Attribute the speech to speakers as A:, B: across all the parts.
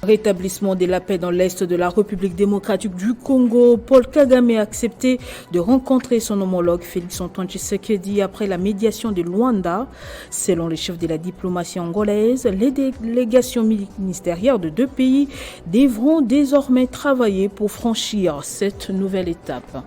A: Rétablissement de la paix dans l'Est de la République démocratique du Congo, Paul Kagame a accepté de rencontrer son homologue Félix-Antoine Tshisekedi après la médiation de Luanda. Selon les chefs de la diplomatie angolaise, les délégations ministérielles de deux pays devront désormais travailler pour franchir cette nouvelle étape.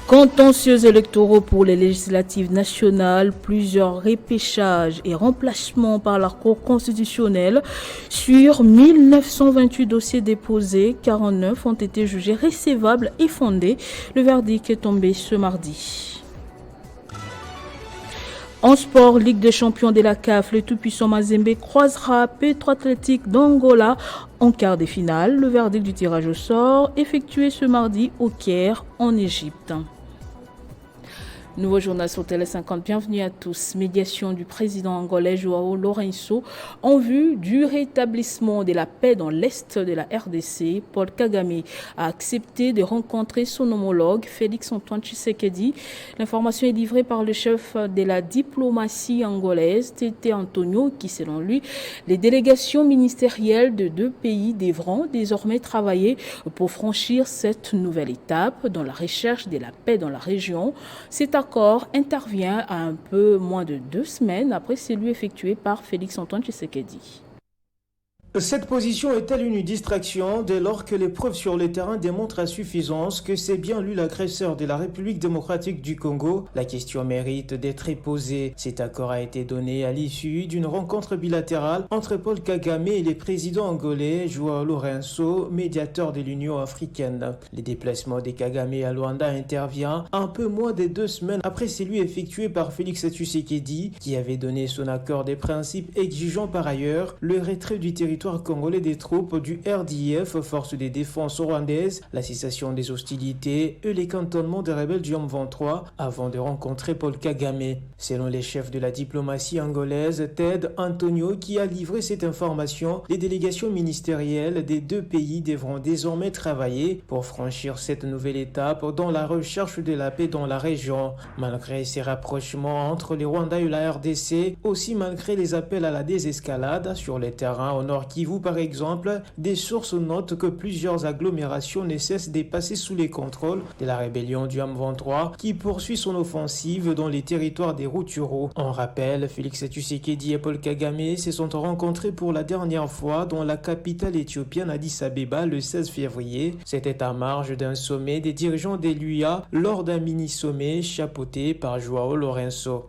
A: Contentieux électoraux pour les législatives nationales, plusieurs repêchages et remplacements par la Cour constitutionnelle. Sur 1928 dossiers déposés, 49 ont été jugés recevables et fondés. Le verdict est tombé ce mardi. En sport, Ligue des champions de la CAF, le tout-puissant Mazembe croisera Petro Athletic d'Angola en quart de finale. Le verdict du tirage au sort effectué ce mardi au Caire, en Égypte. Nouveau journal sur Télé 50, bienvenue à tous. Médiation du président angolais João Lourenço en vue du rétablissement de la paix dans l'Est de la RDC. Paul Kagame a accepté de rencontrer son homologue Félix-Antoine Tshisekedi. L'information est livrée par le chef de la diplomatie angolaise, Tete Antonio, qui selon lui, les délégations ministérielles de deux pays devront désormais travailler pour franchir cette nouvelle étape dans la recherche de la paix dans la région. Cet accord intervient à un peu moins de 2 semaines après celui effectué par Félix-Antoine Tshisekedi.
B: Cette position est-elle une distraction dès lors que les preuves sur le terrain démontrent à suffisance que c'est bien lui l'agresseur de la République démocratique du Congo? La question mérite d'être posée. Cet accord a été donné à l'issue d'une rencontre bilatérale entre Paul Kagame et les présidents angolais João Lourenço, médiateur de l'Union africaine. Le déplacement de Kagame à Luanda intervient un peu moins de 2 semaines après celui effectué par Félix Tshisekedi, qui avait donné son accord des principes exigeant par ailleurs le retrait du territoire congolais des troupes du RDF, force de défense rwandaise, la cessation des hostilités et les cantonnements des rebelles du M23 avant de rencontrer Paul Kagame. Selon les chefs de la diplomatie angolaise, Ted Antonio, qui a livré cette information, les délégations ministérielles des deux pays devront désormais travailler pour franchir cette nouvelle étape dans la recherche de la paix dans la région. Malgré ces rapprochements entre les Rwandais et la RDC, aussi malgré les appels à la désescalade sur les terrains au nord Kivu par exemple, des sources notent que plusieurs agglomérations ne cessent de passer sous les contrôles de la rébellion du M23 qui poursuit son offensive dans les territoires des Rutshuru. En rappel, Félix Tshisekedi et Paul Kagame se sont rencontrés pour la dernière fois dans la capitale éthiopienne Addis Abeba le 16 février. C'était à marge d'un sommet des dirigeants des l'UA lors d'un mini-sommet chapeauté par João Lourenço.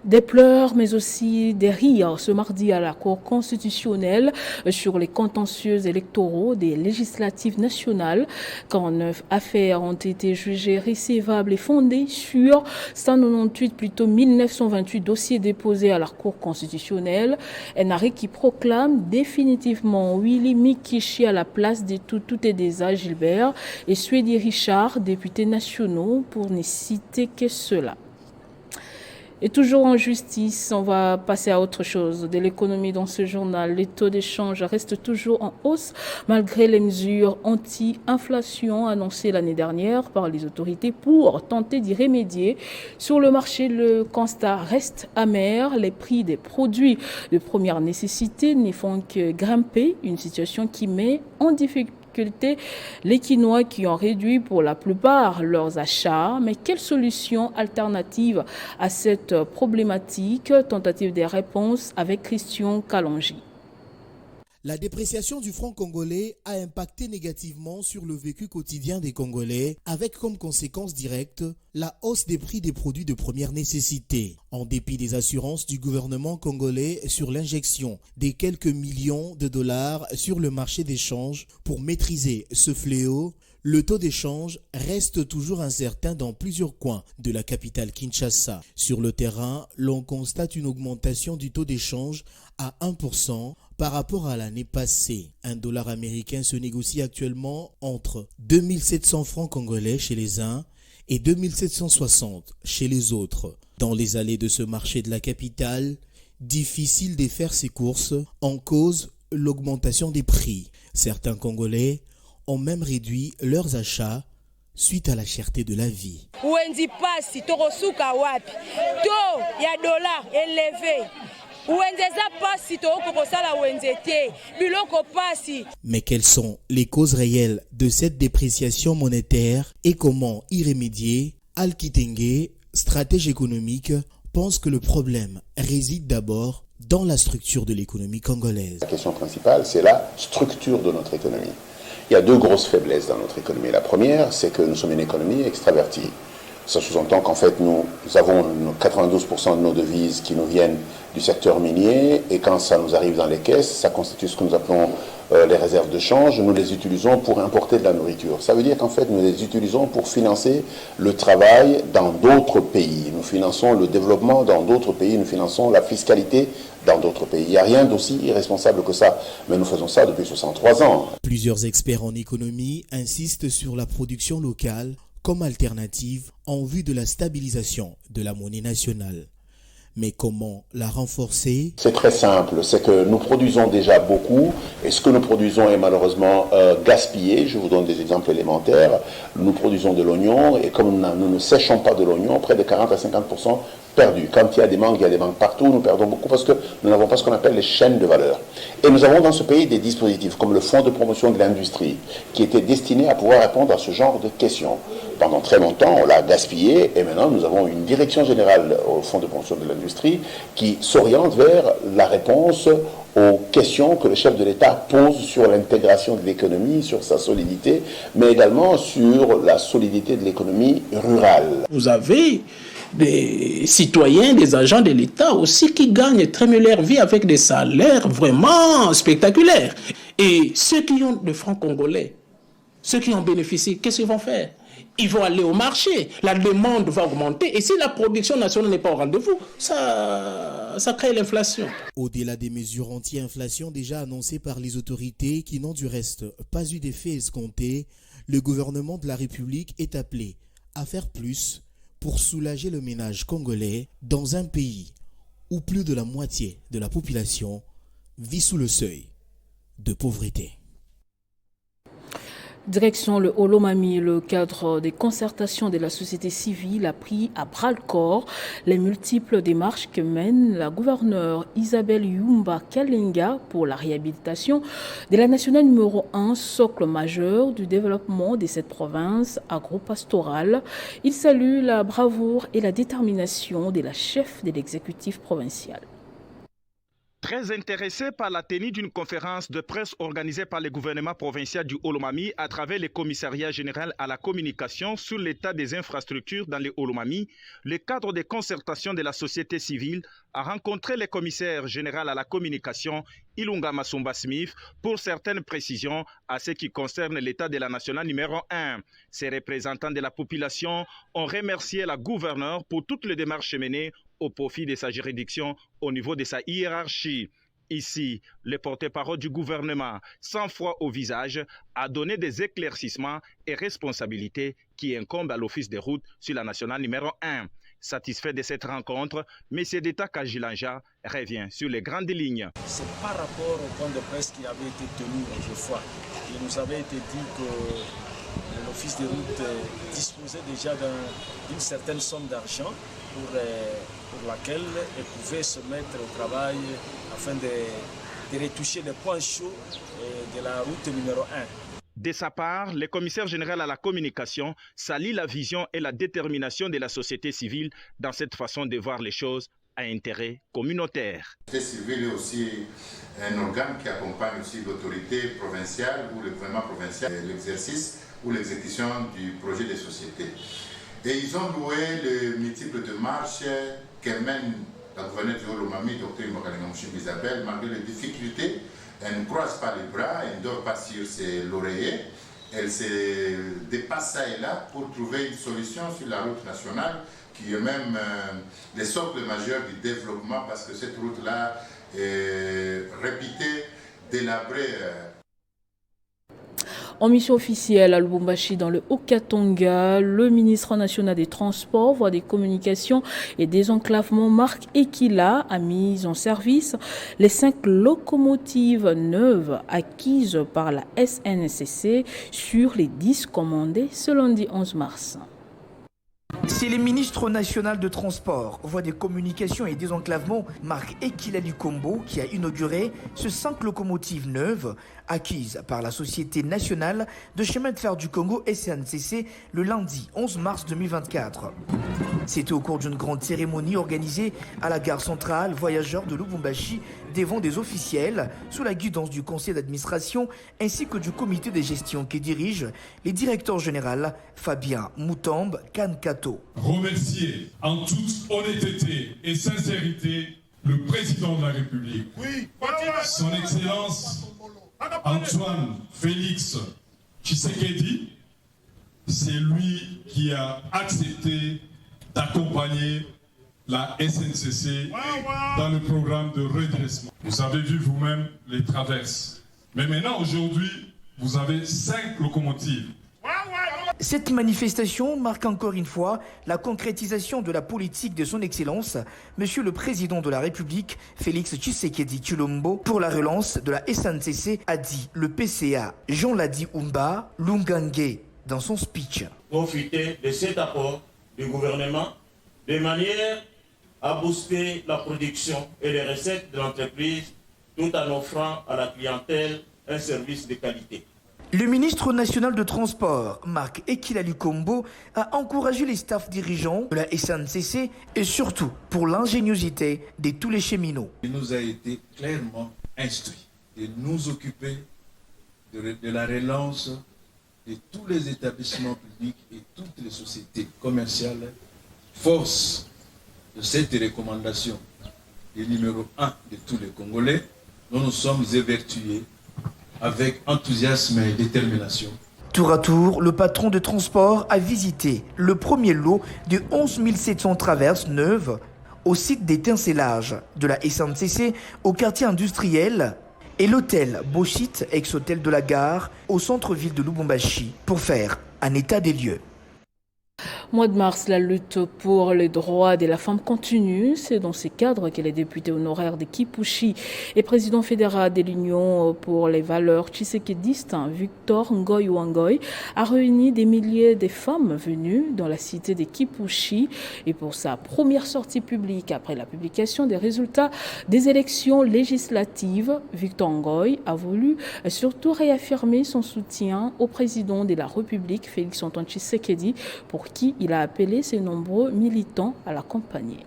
A: Des pleurs, mais aussi des rires ce mardi à la Cour constitutionnelle sur les contentieux électoraux des législatives nationales. 49 affaires ont été jugées recevables et fondées sur 198, plutôt 1928 dossiers déposés à la Cour constitutionnelle. Un arrêt qui proclame définitivement Willy Mikichi à la place de Tutudeza Gilbert et Swedi Richard, députés nationaux, pour ne citer que cela. Et toujours en justice, on va passer à autre chose. De l'économie dans ce journal, les taux d'échange restent toujours en hausse malgré les mesures anti-inflation annoncées l'année dernière par les autorités pour tenter d'y remédier. Sur le marché, le constat reste amer. Les prix des produits de première nécessité ne font que grimper, une situation qui met en difficulté les Quinois qui ont réduit pour la plupart leurs achats. Mais quelle solution alternative à cette problématique? Tentative de réponse avec Christian Kalonji.
C: La dépréciation du franc congolais a impacté négativement sur le vécu quotidien des Congolais, avec comme conséquence directe la hausse des prix des produits de première nécessité. En dépit des assurances du gouvernement congolais sur l'injection des quelques millions de dollars sur le marché d'échange pour maîtriser ce fléau, le taux d'échange reste toujours incertain dans plusieurs coins de la capitale Kinshasa. Sur le terrain, l'on constate une augmentation du taux d'échange à 1% par rapport à l'année passée. Un dollar américain se négocie actuellement entre 2700 francs congolais chez les uns et 2760 chez les autres. Dans les allées de ce marché de la capitale, difficile de faire ses courses en cause l'augmentation des prix. Certains Congolais ont même réduit leurs achats suite à la cherté de la vie.
D: Wendi pasi torosuka wapi to ya dollar élevé
C: Mais quelles sont les causes réelles de cette dépréciation monétaire et comment y remédier? Al Kitenge, stratège économique, pense que le problème réside d'abord dans la structure de l'économie congolaise.
D: La question principale, c'est la structure de notre économie. Il y a deux grosses faiblesses dans notre économie. La première, c'est que nous sommes une économie extravertie. Ça sous-entend qu'en fait, nous avons 92% de nos devises qui nous viennent du secteur minier, et quand ça nous arrive dans les caisses, ça constitue ce que nous appelons les réserves de change. Nous les utilisons pour importer de la nourriture. Ça veut dire qu'en fait, nous les utilisons pour financer le travail dans d'autres pays. Nous finançons le développement dans d'autres pays, nous finançons la fiscalité dans d'autres pays. Il n'y a rien d'aussi irresponsable que ça. Mais nous faisons ça depuis 63 ans.
C: Plusieurs experts en économie insistent sur la production locale comme alternative en vue de la stabilisation de la monnaie nationale. Mais comment la renforcer?
D: C'est très simple, c'est que nous produisons déjà beaucoup et ce que nous produisons est malheureusement gaspillé. Je vous donne des exemples élémentaires. Nous produisons de l'oignon et comme nous ne séchons pas de l'oignon, près de 40 à 50% perdu. Quand il y a des mangues partout, nous perdons beaucoup parce que nous n'avons pas ce qu'on appelle les chaînes de valeur. Et nous avons dans ce pays des dispositifs comme le Fonds de promotion de l'industrie qui était destiné à pouvoir répondre à ce genre de questions. Pendant très longtemps, on l'a gaspillé et maintenant nous avons une direction générale au Fonds de promotion de l'industrie qui s'oriente vers la réponse aux questions que le chef de l'État pose sur l'intégration de l'économie, sur sa solidité, mais également sur la solidité de l'économie rurale.
E: Vous avez des citoyens, des agents de l'État aussi qui gagnent très mieux leur vie avec des salaires vraiment spectaculaires. Et ceux qui ont de francs congolais, ceux qui en bénéficient, qu'est-ce qu'ils vont faire? Ils vont aller au marché, la demande va augmenter et si la production nationale n'est pas au rendez-vous, ça crée l'inflation.
C: Au-delà des mesures anti-inflation déjà annoncées par les autorités qui n'ont du reste pas eu d'effet escompté, le gouvernement de la République est appelé à faire plus pour soulager le ménage congolais dans un pays où plus de la moitié de la population vit sous le seuil de pauvreté.
A: Direction le Olomami, le cadre des concertations de la société civile a pris à bras-le-corps les multiples démarches que mène la gouverneure Isabelle Yumba Kalenga pour la réhabilitation de la nationale numéro 1, socle majeur du développement de cette province agro-pastorale. Il salue la bravoure et la détermination de la chef de l'exécutif provincial.
F: Très intéressé par la tenue d'une conférence de presse organisée par le gouvernement provincial du Olomami à travers le commissariat général à la communication sur l'état des infrastructures dans le Olomami, le cadre de concertation de la société civile a rencontré le commissaire général à la communication Ilunga Masumba Smith pour certaines précisions à ce qui concerne l'état de la nationale numéro 1. Ces représentants de la population ont remercié la gouverneure pour toutes les démarches menées au profit de sa juridiction au niveau de sa hiérarchie. Ici, le porte-parole du gouvernement, sans froid au visage, a donné des éclaircissements et responsabilités qui incombent à l'office des routes sur la nationale numéro 1. Satisfait de cette rencontre, M. Deta Kajilanja revient sur les grandes lignes.
G: C'est par rapport au point de presse qui avait été tenu autrefois. Il nous avait été dit que l'office des routes disposait déjà d'une certaine somme d'argent pour laquelle elle pouvait se mettre au travail afin de retoucher les points chauds de la route numéro 1.
F: De sa part, le commissaire général à la communication salue la vision et la détermination de la société civile dans cette façon de voir les choses à intérêt communautaire.
H: La société civile est aussi un organe qui accompagne aussi l'autorité provinciale ou le gouvernement provincial, l'exercice ou l'exécution du projet de société. Et ils ont loué les multiples démarches que mène la gouverneure du Olomami, Dr Imokalenga Isabelle, malgré les difficultés. Elle ne croise pas les bras, elle ne dort pas sur ses lauriers. Elle se dépasse ça et là pour trouver une solution sur la route nationale qui est même le socle majeur du développement parce que cette route-là est réputée délabrée.
A: En mission officielle à Lubumbashi, dans le Haut-Katanga, le ministre national des Transports, voies des communications et désenclavement Marc Ekila a mis en service les 5 locomotives neuves acquises par la SNCC sur les 10 commandées ce lundi 11 mars.
I: C'est le ministre national de Transport, Voies des Communications et Désenclavement, Marc Ekila Lukombo, qui a inauguré ce 5 locomotives neuves acquises par la Société nationale de chemin de fer du Congo SNCC le lundi 11 mars 2024. C'était au cours d'une grande cérémonie organisée à la gare centrale voyageurs de Lubumbashi devant des officiels sous la guidance du conseil d'administration ainsi que du comité de gestion qui dirige le directeur général Fabien Moutambe Kankato.
J: Remercier en toute honnêteté et sincérité le président de la République, son Excellence Antoine Félix Tshisekedi. C'est lui qui a accepté d'accompagner la SNCC dans le programme de redressement. Vous avez vu vous-même les traverses. Mais maintenant, aujourd'hui, vous avez 5 locomotives.
I: Cette manifestation marque encore une fois la concrétisation de la politique de son Excellence, Monsieur le Président de la République, Félix Tshisekedi Tshilombo, pour la relance de la SNCC, a dit le PCA Jean-Ladi Oumba Lungange dans son speech.
K: Profiter de cet apport du gouvernement de manière à booster la production et les recettes de l'entreprise tout en offrant à la clientèle un service de qualité.
I: Le ministre national de Transport, Marc Ekila Lukombo, a encouragé les staffs dirigeants de la SNCC et surtout pour l'ingéniosité de tous les cheminots.
L: Il nous a été clairement instruit de nous occuper de la relance de tous les établissements publics et toutes les sociétés commerciales. Force de cette recommandation, le numéro 1 de tous les Congolais, nous nous sommes évertués avec enthousiasme et détermination.
I: Tour à tour, le patron de transport a visité le premier lot de 11 700 traverses neuves au site d'étincelage de la SNCC au quartier industriel et l'hôtel Bochit, ex-hôtel de la gare, au centre-ville de Lubumbashi, pour faire un état des lieux.
A: Mois de mars, la lutte pour les droits de la femme continue. C'est dans ces cadres que les députés honoraires de Kipushi et président fédéral de l'Union pour les valeurs tshisekédistes, Victor Ngoy Wangoy, a réuni des milliers de femmes venues dans la cité de Kipushi. Et pour sa première sortie publique après la publication des résultats des élections législatives, Victor Ngoy a voulu surtout réaffirmer son soutien au président de la République, Félix Antoine Tshisekedi, pour qui il a appelé ses nombreux militants à l'accompagner.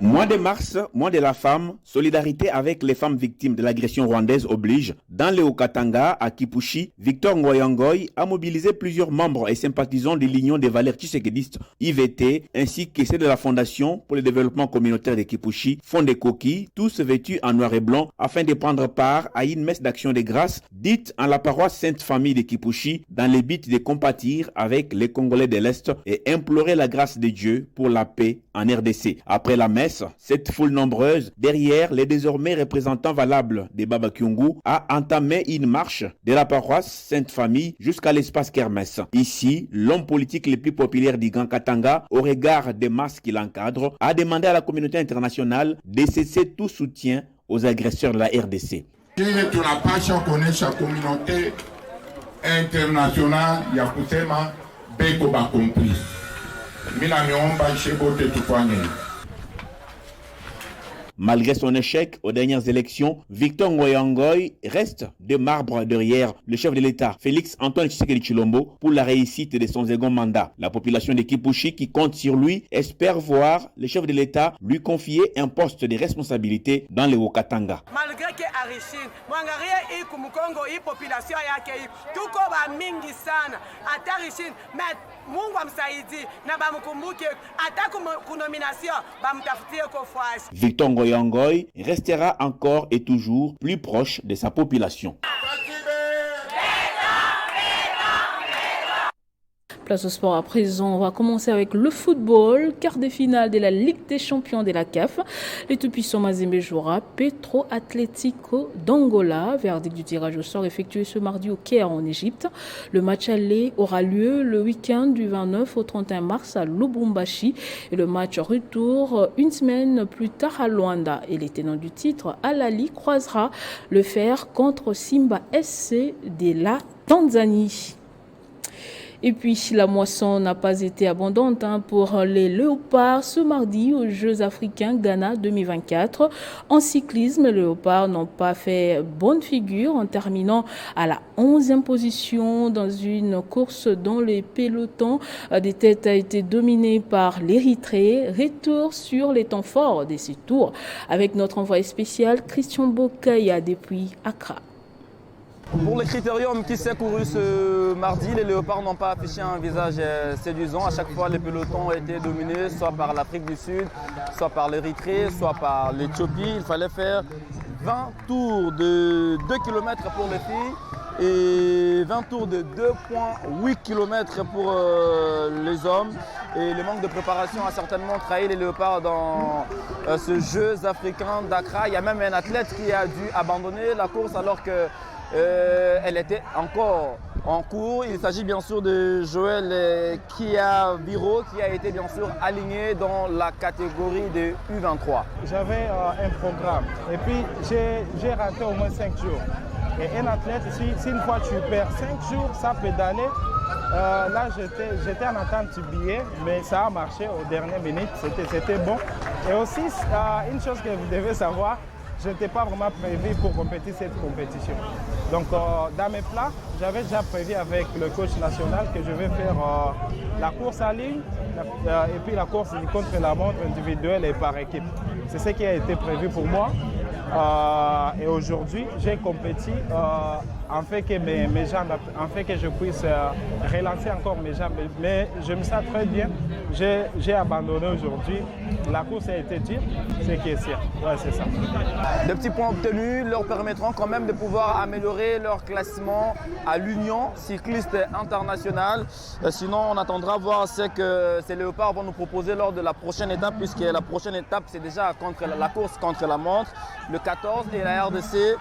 M: Mois de mars, mois de la femme, solidarité avec les femmes victimes de l'agression rwandaise oblige. Dans le Haut-Katanga, à Kipushi, Victor Ngoy Wangoy a mobilisé plusieurs membres et sympathisants de l'Union des valeurs tshisékédistes, IVT, ainsi que ceux de la Fondation pour le développement communautaire de Kipushi, Fondekoki, tous vêtus en noir et blanc, afin de prendre part à une messe d'action de grâce dite en la paroisse Sainte Famille de Kipushi, dans le but de compatir avec les Congolais de l'Est et implorer la grâce de Dieu pour la paix en RDC. Après la messe, cette foule nombreuse, derrière les désormais représentants valables des Baba Kyungu, a entamé une marche de la paroisse Sainte-Famille jusqu'à l'espace Kermesse. Ici, l'homme politique le plus populaire du Grand Katanga, au regard des masses qui l'encadrent, a demandé à la communauté internationale de cesser tout soutien aux agresseurs de la RDC.
N: Tunapasha kuonesha communauté internationale ya kusema beko ba compris. Mina niomba ishebote tufanye.
M: Malgré son échec aux dernières élections, Victor Ngoy Wangoy reste de marbre derrière le chef de l'État, Félix Antoine Tshisekedi Tshilombo, pour la réussite de son second mandat. La population de Kipushi, qui compte sur lui, espère voir le chef de l'État lui confier un poste de responsabilité dans le Haut-Katanga.
O: Malgré que Arishine, mwangaria iku Mukongo hii population yake hii, tuko ba mingi sana, ata Arishine, mais Mungu amsaidi, na bamukumbuke, ata kunomination, bamutafutie kofwashi.
M: Victor Ngoy Wangoy restera encore et toujours plus proche de sa population.
A: Place au sport à présent, on va commencer avec le football, quart de finale de la Ligue des champions de la CAF. Les tout-puissants Mazembe jouera Petro Atlético d'Angola, verdict du tirage au sort effectué ce mardi au Caire en Égypte. Le match aller aura lieu le week-end du 29 au 31 mars à Lubumbashi et le match retour une semaine plus tard à Luanda. Et les tenants du titre, Al Ahly, croisera le fer contre Simba SC de la Tanzanie. Et puis, la moisson n'a pas été abondante pour les léopards ce mardi aux Jeux africains Ghana 2024. En cyclisme, les léopards n'ont pas fait bonne figure en terminant à la 11e position dans une course dont les pelotons des têtes a été dominé par l'Érythrée. Retour sur les temps forts de ces tours avec notre envoyé spécial Christian Bokaya depuis Accra.
P: Pour le critérium qui s'est couru ce mardi, les léopards n'ont pas affiché un visage séduisant. À chaque fois, les pelotons ont été dominés soit par l'Afrique du Sud, soit par l'Érythrée, soit par l'Éthiopie. Il fallait faire 20 tours de 2 km pour les filles et 20 tours de 2,8 km pour les hommes. Et le manque de préparation a certainement trahi les léopards dans ce Jeux africains d'Accra. Il y a même un athlète qui a dû abandonner la course alors que elle était encore en cours. Il s'agit bien sûr de Joël Kiaviro qui a été bien sûr aligné dans la catégorie de U23.
Q: J'avais un programme et puis j'ai raté au moins 5 jours. Et un athlète, si une fois tu perds 5 jours, ça pédaler. Là j'étais en attente du billet, mais ça a marché aux dernières minutes, c'était bon. Et aussi, une chose que vous devez savoir, je n'étais pas vraiment prévu pour compétir cette compétition. Donc dans mes plans, j'avais déjà prévu avec le coach national que je vais faire la course en ligne et puis la course contre la montre individuelle et par équipe. C'est ce qui a été prévu pour moi. Et aujourd'hui, j'ai compéti en fait que mes jambes, en fait que je puisse relancer encore mes jambes. Mais je me sens très bien. J'ai abandonné aujourd'hui. La course a été dure, c'est qui est sûr. Ouais, c'est ça.
P: Les petits points obtenus leur permettront quand même de pouvoir améliorer leur classement à l'Union cycliste internationale. Sinon, on attendra voir ce que ces léopards vont nous proposer lors de la prochaine étape, puisque la prochaine étape, c'est déjà la course contre la montre, le 14, et la RDC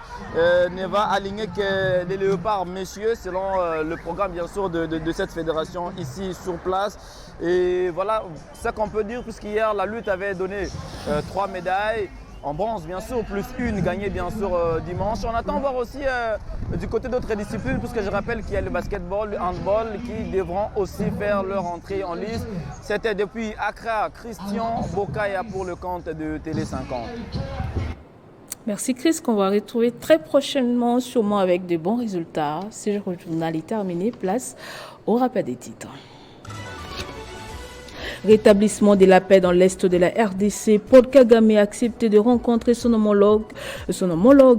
P: ne va aligner que les léopards messieurs selon le programme bien sûr de cette fédération ici sur place. Et voilà ce qu'on peut dire, puisqu'hier la lutte avait donné 3 médailles en bronze bien sûr, plus une gagnée bien sûr dimanche. On attend voir aussi du côté d'autres disciplines, puisque je rappelle qu'il y a le basketball, le handball qui devront aussi faire leur entrée en liste. C'était depuis Accra, Christian Bokaya pour le compte de Télé 50.
A: Merci Chris, qu'on va retrouver très prochainement, sûrement avec de bons résultats. Ce journal est terminé, place au rappel des titres. Rétablissement de la paix dans l'est de la RDC. Paul Kagame a accepté de rencontrer son homologue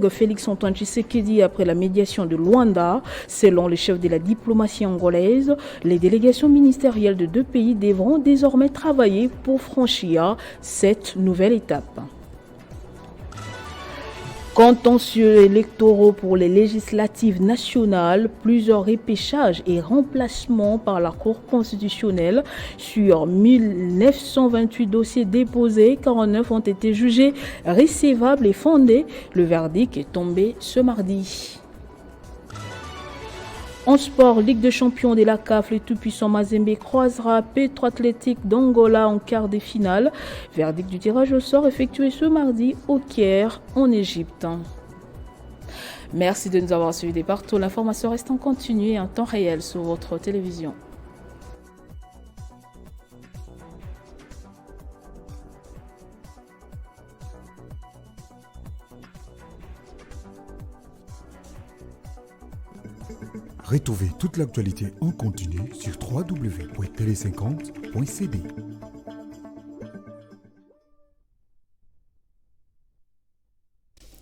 A: Félix Antoine Tshisekedi après la médiation de Luanda. Selon le chef de la diplomatie angolaise, les délégations ministérielles de 2 pays devront désormais travailler pour franchir cette nouvelle étape. Contentieux électoraux pour les législatives nationales, plusieurs repêchages et remplacements par la Cour constitutionnelle. Sur 1928 dossiers déposés, 49 ont été jugés recevables et fondés. Le verdict est tombé ce mardi. En sport, Ligue des champions de la CAF, le tout-puissant Mazembe croisera Petro Athletic d'Angola en quart de finale. Verdict du tirage au sort effectué ce mardi au Caire, en Égypte. Merci de nous avoir suivis partout. L'information reste en continu et en temps réel sur votre télévision.
R: Retrouvez toute l'actualité en continu sur www.tele50.cd.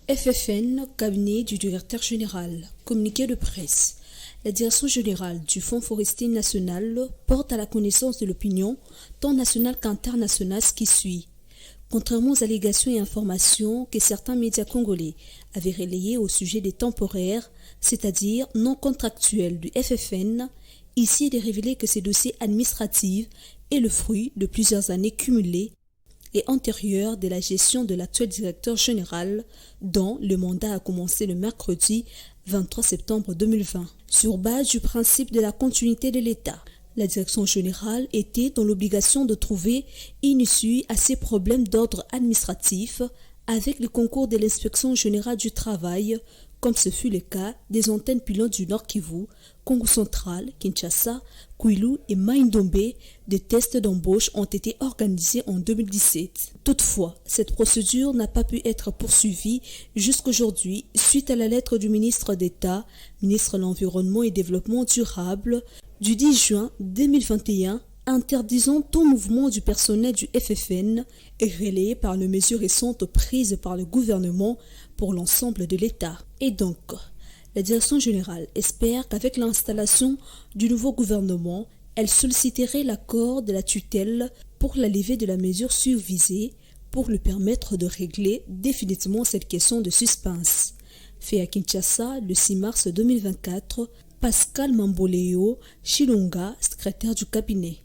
S: FFN, cabinet du directeur général. Communiqué de presse. La direction générale du Fonds forestier national porte à la connaissance de l'opinion, tant nationale qu'internationale, ce qui suit. Contrairement aux allégations et informations que certains médias congolais avaient relayées au sujet des temporaires, c'est-à-dire non contractuels du FFN, ici il est révélé que ces dossiers administratifs est le fruit de plusieurs années cumulées et antérieures de la gestion de l'actuel directeur général, dont le mandat a commencé le mercredi 23 septembre 2020. Sur base du principe de la continuité de l'État, la direction générale était dans l'obligation de trouver une issue à ces problèmes d'ordre administratif avec le concours de l'inspection générale du travail, comme ce fut le cas des antennes pilotes du Nord Kivu, Congo central, Kinshasa, Kwilu et Mai-Ndombe. Des tests d'embauche ont été organisés en 2017. Toutefois, cette procédure n'a pas pu être poursuivie jusqu'aujourd'hui suite à la lettre du ministre d'État, ministre de l'Environnement et Développement durable, du 10 juin 2021, interdisant tout mouvement du personnel du FFN et relayé par les mesures récentes prises par le gouvernement pour l'ensemble de l'État. Et donc, la direction générale espère qu'avec l'installation du nouveau gouvernement, elle solliciterait l'accord de la tutelle pour la levée de la mesure survisée pour lui permettre de régler définitivement cette question de suspense. Fait à Kinshasa le 6 mars 2024, Pascal Mamboleo Chilonga, secrétaire du cabinet.